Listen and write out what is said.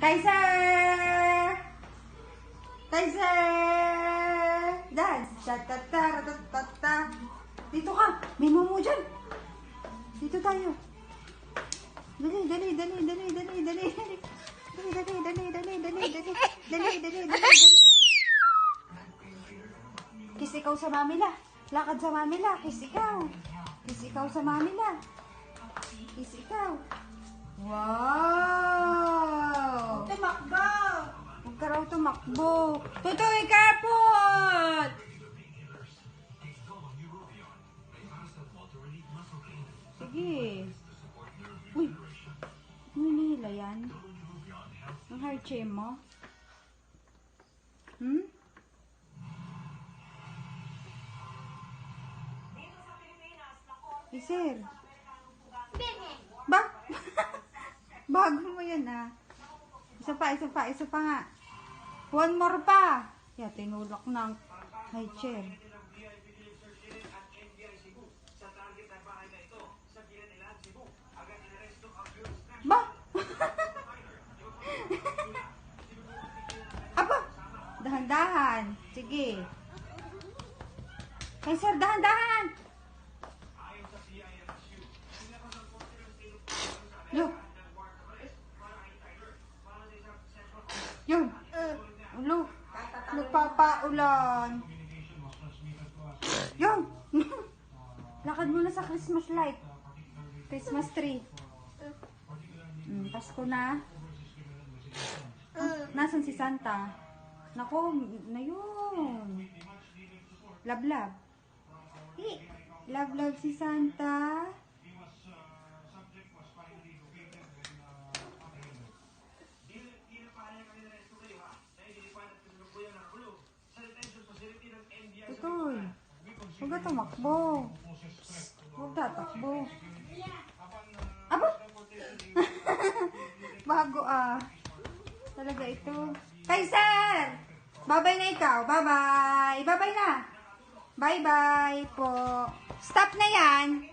Kaiser! Kaiser! Dad! Ta-ta-ta-ta-ta-ta. Dito ka! May mumu dyan! Dito tayo! Dali, dali, dali, dali, dali, dali, dali. Dali, dali, dali, dali, dali, dali. Dali, dali, dali, dali. Kiss ikaw sa mamila. Lakad sa mamila. Kiss ikaw. Kiss ikaw sa mamila. Kiss ikaw. Wow! Tumakbo! Huwag ka raw tumakbo. Tutoy, kapot! Sige. Uy! Minihila yan. Ang hard chain mo. Hmm? Sir. Ba? Bago mo yan ah. Isa pa, isa pa, isa pa nga. One more pa. Yeah, tinulak ng high chair. Ba? Aba? Dahan-dahan. Sige. Hey sir, dahan-dahan. Look. Yun. Look. Nagpapaulan. Yun. Lakad muna sa Christmas light. Christmas tree. Pasko na. Nasaan si Santa? Nako, na yun. Love-love. Love-love si Santa. Tutoy. Huwag ka tumakbo. Huwag tatakbo. Aba! Bago ah. Talaga ito. Kaiser! Bye-bye na ikaw. Bye-bye. Bye-bye na. Bye-bye po. Stop na yan.